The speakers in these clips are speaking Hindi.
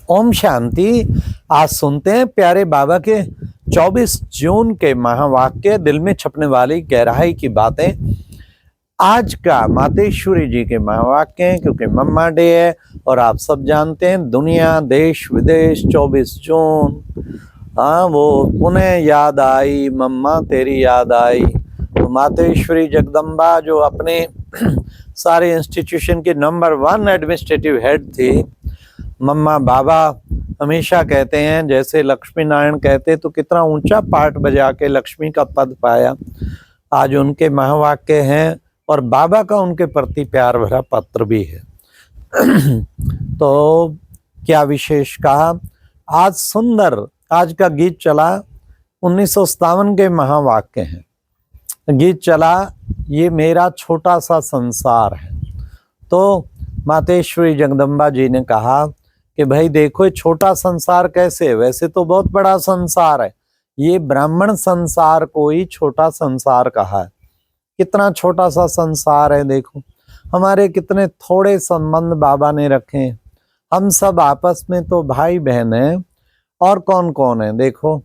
ओम शांति। आज सुनते हैं प्यारे बाबा के 24 जून के महावाक्य, दिल में छपने वाली गहराई की बातें। आज का मातेश्वरी जी के महावाक्य हैं, क्योंकि मम्मा डे है और आप सब जानते हैं दुनिया देश विदेश 24 जून। हाँ, वो पुनः याद आई, मम्मा तेरी याद आई। तो मातेश्वरी जगदम्बा जो अपने सारे इंस्टीट्यूशन की नंबर 1 एडमिनिस्ट्रेटिव हेड थी, मम्मा बाबा हमेशा कहते हैं, जैसे लक्ष्मी नारायण कहते तो कितना ऊंचा पाठ बजा के लक्ष्मी का पद पाया। आज उनके महावाक्य हैं और बाबा का उनके प्रति प्यार भरा पत्र भी है। तो क्या विशेष कहा आज। सुंदर आज का गीत चला, 1957 के महावाक्य हैं। गीत चला, ये मेरा छोटा सा संसार है। तो मातेश्वरी जगदम्बा जी ने कहा कि भाई देखो, ये छोटा संसार कैसे है, वैसे तो बहुत बड़ा संसार है। ये ब्राह्मण संसार को ही छोटा संसार कहा है। कितना छोटा सा संसार है, देखो हमारे कितने थोड़े संबंध बाबा ने रखे हैं। हम सब आपस में तो भाई बहन हैं। और कौन कौन है, देखो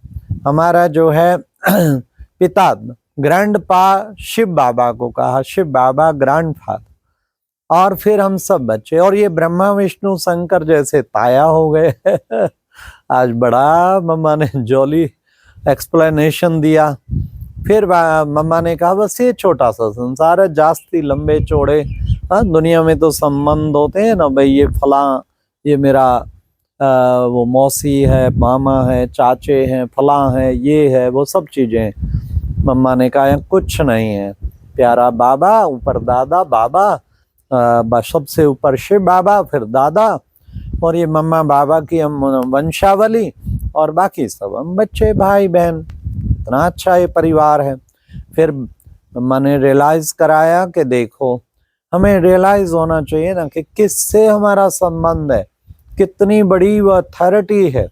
हमारा जो है पिता ग्रैंड पा शिव बाबा को कहा, शिव बाबा ग्रैंड फादर, और फिर हम सब बच्चे, और ये ब्रह्मा विष्णु शंकर जैसे ताया हो गए। आज बड़ा मम्मा ने जॉली एक्सप्लेनेशन दिया। फिर मम्मा ने कहा बस ये छोटा सा संसार है, जास्ती लंबे चौड़े। हाँ, दुनिया में तो संबंध होते हैं ना भाई, ये फला, ये मेरा वो मौसी है, मामा है, चाचे हैं, फला है, ये है, वो सब चीजें। मम्मा ने कहा कुछ नहीं है, प्यारा बाबा, ऊपर दादा बाबा, सबसे ऊपर शिव बाबा, फिर दादा, और ये मम्मा बाबा की हम वंशावली, और बाकी सब हम बच्चे भाई बहन। इतना अच्छा ये परिवार है। फिर मैंने रियलाइज कराया कि देखो, हमें रियलाइज होना चाहिए ना कि किससे हमारा संबंध है, कितनी बड़ी वो अथॉरिटी है।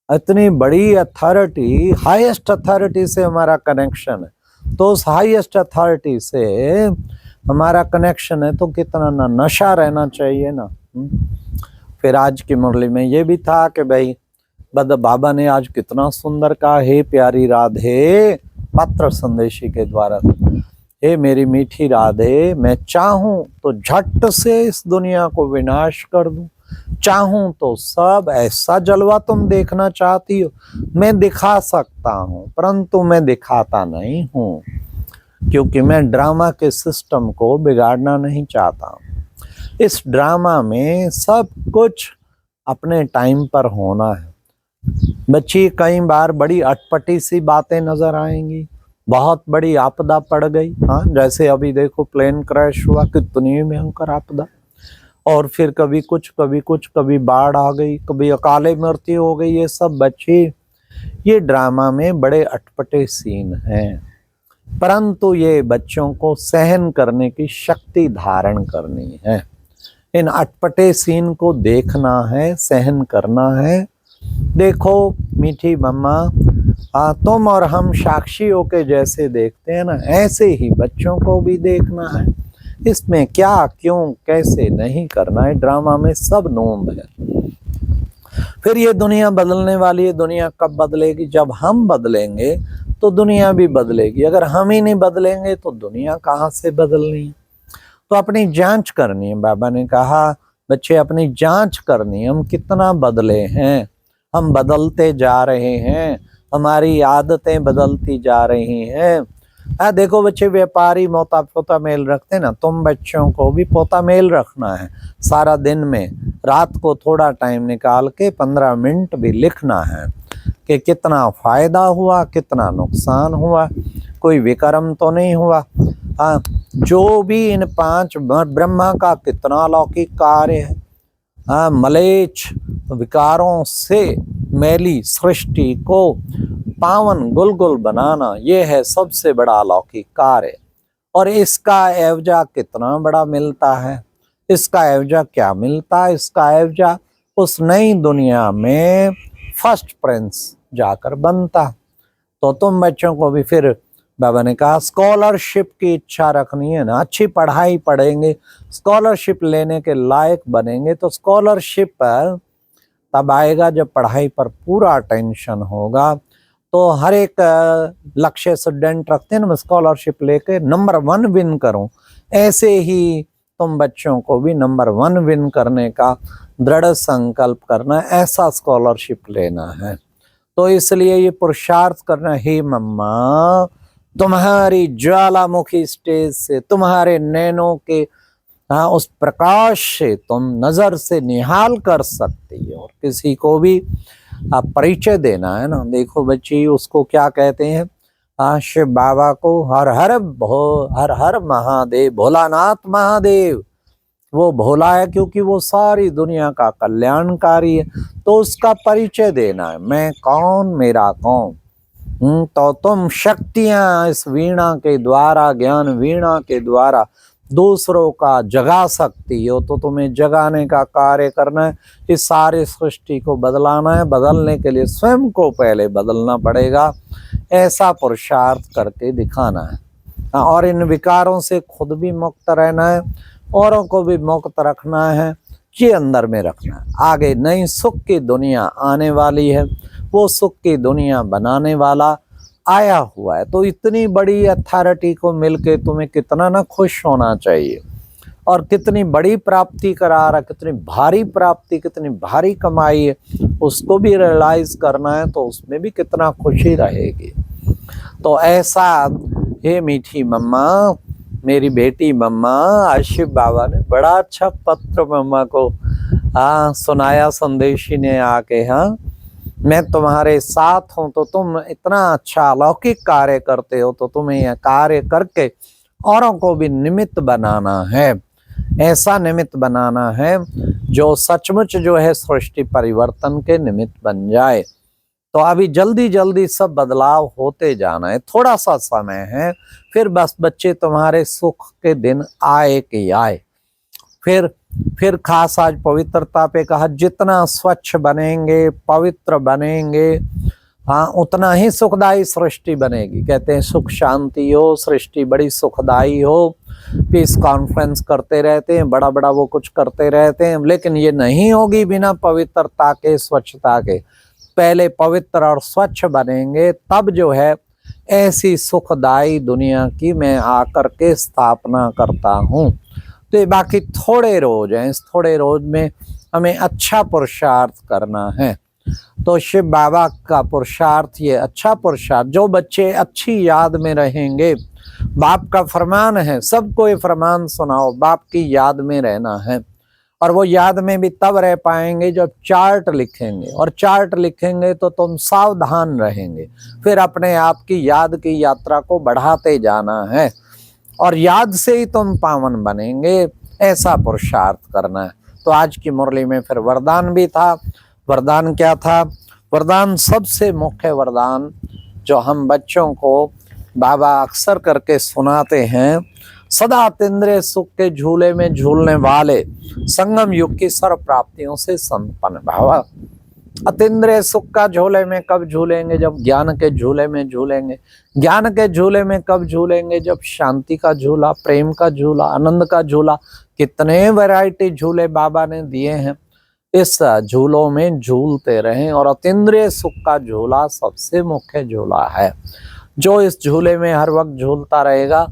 इतनी बड़ी अथॉरिटी, हाईएस्ट अथॉरिटी से हमारा कनेक्शन है। तो उस हाईएस्ट अथॉरिटी से हमारा कनेक्शन है तो कितना ना नशा रहना चाहिए ना। फिर आज की मुरली में ये भी था कि भाई बाबा ने आज कितना सुंदर कहा, हे प्यारी राधे, पत्र संदेशी के द्वारा, हे मेरी मीठी राधे, मैं चाहूं तो झट से इस दुनिया को विनाश कर दूं, चाहूं तो सब ऐसा जलवा तुम देखना चाहती हो मैं दिखा सकता हूं, परंतु मैं दिखाता नहीं हूं, क्योंकि मैं ड्रामा के सिस्टम को बिगाड़ना नहीं चाहता हूं। इस ड्रामा में सब कुछ अपने टाइम पर होना है। बच्ची कई बार बड़ी अटपटी सी बातें नजर आएंगी, बहुत बड़ी आपदा पड़ गई। हाँ, जैसे अभी देखो प्लेन क्रैश हुआ, कितनी भयंकर आपदा। और फिर कभी कुछ कभी कुछ, कभी बाढ़ आ गई, कभी अकाले मृत्यु हो गई। ये सब बच्ची, ये ड्रामा में बड़े अटपटे सीन हैं, परंतु ये बच्चों को सहन करने की शक्ति धारण करनी है। इन अटपटे सीन को देखना है, सहन करना है। देखो मीठी मम्मा, तुम और हम साक्षियों के जैसे देखते हैं ना, ऐसे ही बच्चों को भी देखना है। इसमें क्या, क्यों, कैसे नहीं करना है। ड्रामा में सब नोंद है। फिर ये दुनिया बदलने वाली है। दुनिया कब बदलेगी? जब हम बदलेंगे तो दुनिया भी बदलेगी। अगर हम ही नहीं बदलेंगे तो दुनिया कहाँ से बदलनी है। तो अपनी जांच करनी है। बाबा ने कहा बच्चे अपनी जांच करनी है, हम कितना बदले हैं, हम बदलते जा रहे हैं, हमारी आदतें बदलती जा रही हैं। देखो बच्चे, व्यापारी मोता पोता मेल रखते हैं ना, तुम बच्चों को भी पोता मेल रखना है। सारा दिन में रात को थोड़ा टाइम निकाल के 15 मिनट भी लिखना है कि कितना फायदा हुआ, कितना नुकसान हुआ, कोई विकर्म तो नहीं हुआ। हाँ, जो भी इन 5 ब्रह्मा का कितना अलौकिक कार्य है। हाँ, मलेच्छ विकारों से मैली सृष्टि को पावन गुलगुल बनाना, ये है सबसे बड़ा अलौकिक कार्य। और इसका एवजा कितना बड़ा मिलता है। इसका एवजा क्या मिलता है? इसका एवजा उस नई दुनिया में फर्स्ट प्रिंस जाकर बनता। तो तुम बच्चों को भी फिर बाबा ने कहा स्कॉलरशिप की इच्छा रखनी है ना। अच्छी पढ़ाई पढ़ेंगे, स्कॉलरशिप लेने के लायक बनेंगे, तो स्कॉलरशिप पर तब आएगा जब पढ़ाई पर पूरा अटेंशन होगा। तो हर एक लक्ष्य स्टूडेंट रखते हैं ना, स्कॉलरशिप लेके नंबर 1 विन करूं, ऐसे ही तुम बच्चों को भी नंबर 1 विन करने का दृढ़ संकल्प करना, ऐसा स्कॉलरशिप लेना है। तो इसलिए ये पुरुषार्थ करना, हे मम्मा तुम्हारी ज्वालामुखी स्टेज से, तुम्हारे नैनों के उस प्रकाश से तुम नजर से निहाल कर सकती हो और किसी को भी परिचय देना है ना। देखो बच्ची, उसको क्या कहते हैं, शिव बाबा को हर हर महादेव, भोलानाथ महादेव। वो भोला है क्योंकि वो सारी दुनिया का कल्याणकारी है। तो उसका परिचय देना है, मैं कौन, मेरा कौन। तो तुम शक्तियां इस वीणा के द्वारा, ज्ञान वीणा के द्वारा दूसरों का जगा सकती हो। तो तुम्हें जगाने का कार्य करना है, इस सारे सृष्टि को बदलाना है। बदलने के लिए स्वयं को पहले बदलना पड़ेगा, ऐसा पुरुषार्थ करके दिखाना है। और इन विकारों से खुद भी मुक्त रहना है, औरों को भी मुक्त रखना है, ये अंदर में रखना है। आगे नई सुख की दुनिया आने वाली है, वो सुख की दुनिया बनाने वाला आया हुआ है। तो इतनी बड़ी अथॉरिटी को मिलके तुम्हें कितना ना खुश होना चाहिए, और कितनी बड़ी प्राप्ति करा रहा, कितनी भारी प्राप्ति, कितनी भारी कमाई है, उसको भी रियलाइज करना है। तो उसमें भी कितना खुशी रहेगी। तो ऐसा, हे मीठी मम्मा, मेरी बेटी मम्मा, आशिफ बाबा ने बड़ा अच्छा पत्र मम्मा को सुनाया, संदेशी ने आके, मैं तुम्हारे साथ हूं। तो तुम इतना अच्छा अलौकिक कार्य करते हो, तो तुम्हें यह कार्य करके औरों को भी निमित्त बनाना है, ऐसा निमित्त बनाना है जो सचमुच जो है सृष्टि परिवर्तन के निमित्त बन जाए। तो अभी जल्दी जल्दी सब बदलाव होते जाना है, थोड़ा सा समय है, फिर बस बच्चे तुम्हारे सुख के दिन आए कि आए। फिर खास आज पवित्रता पे कहा, जितना स्वच्छ बनेंगे, पवित्र बनेंगे, उतना ही सुखदायी सृष्टि बनेगी। कहते हैं सुख शांति हो, सृष्टि बड़ी सुखदायी हो। पीस कॉन्फ्रेंस करते रहते हैं, बड़ा बड़ा वो कुछ करते रहते हैं, लेकिन ये नहीं होगी बिना पवित्रता के, स्वच्छता के। पहले पवित्र और स्वच्छ बनेंगे, तब जो है ऐसी सुखदायी दुनिया की मैं आकर के स्थापना करता हूँ। तो ये बाकी थोड़े रोज हैं, इस थोड़े रोज में हमें अच्छा पुरुषार्थ करना है। तो शिव बाबा का पुरुषार्थ, ये अच्छा पुरुषार्थ, जो बच्चे अच्छी याद में रहेंगे, बाप का फरमान है, सबको ये फरमान सुनाओ, बाप की याद में रहना है। और वो याद में भी तब रह पाएंगे जब चार्ट लिखेंगे, और चार्ट लिखेंगे तो तुम सावधान रहेंगे। फिर अपने आप की याद की यात्रा को बढ़ाते जाना है, और याद से ही तुम पावन बनेंगे, ऐसा पुरुषार्थ करना है। तो आज की मुरली में फिर वरदान भी था। वरदान क्या था? वरदान, सबसे मुख्य वरदान जो हम बच्चों को बाबा अक्सर करके सुनाते हैं, सदा अतीन्द्रिय सुख के झूले में झूलने वाले, संगम युग की सर्व प्राप्तियों से संपन्न भावा। अतीन्द्रिय सुख का झूले में कब झूलेंगे? जब ज्ञान के झूले में झूलेंगे। ज्ञान के झूले में कब झूलेंगे? जब शांति का झूला, प्रेम का झूला, आनंद का झूला, कितने वैरायटी झूले बाबा ने दिए हैं, इस झूलों में झूलते रहें। और अतीन्द्रिय सुख का झूला सबसे मुख्य झूला है। जो इस झूले में हर वक्त झूलता रहेगा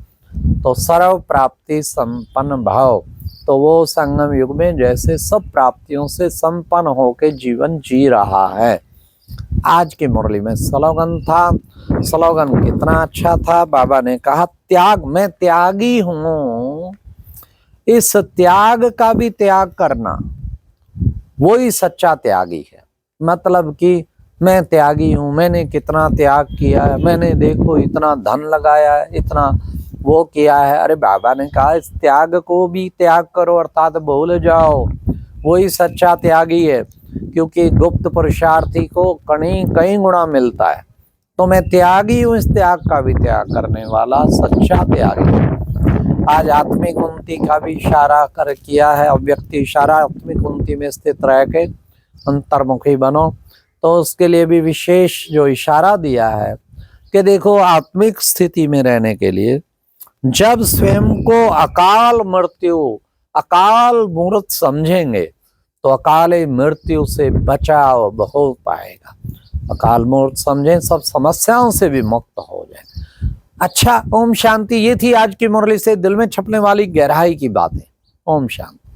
तो सर्व प्राप्ति संपन्न भाव, तो वो संगम युग में जैसे सब प्राप्तियों से संपन्न होकर जीवन जी रहा है। आज की मुरली में स्लोगन था, स्लोगन कितना अच्छा था। बाबा ने कहा, त्याग, मैं त्यागी हूं, इस त्याग का भी त्याग करना, वो ही सच्चा त्यागी है। मतलब कि मैं त्यागी हूं, मैंने कितना त्याग किया है, मैंने देखो इतना धन लगाया है, इतना वो किया है। अरे बाबा ने कहा, इस त्याग को भी त्याग करो, अर्थात भूल जाओ, वही सच्चा त्यागी है। क्योंकि गुप्त पुरुषार्थी को कई गुणा मिलता है। तो मैं त्यागी हूँ, इस त्याग का भी त्याग करने वाला सच्चा त्यागी। आज आत्मिक उन्नति का भी इशारा कर किया है, अव्यक्ति इशारा, आत्मिक उन्नति में स्थित रह के अंतर्मुखी बनो। तो उसके लिए भी विशेष जो इशारा दिया है कि देखो, आत्मिक स्थिति में रहने के लिए जब स्वयं को अकाल मृत्यु, अकाल मूर्त समझेंगे, तो अकाल मृत्यु से बचाव हो पाएगा। अकाल मौत समझें, सब समस्याओं से भी मुक्त हो जाए। अच्छा, ओम शांति। ये थी आज की मुरली से दिल में छपने वाली गहराई की बातें। ओम शांति।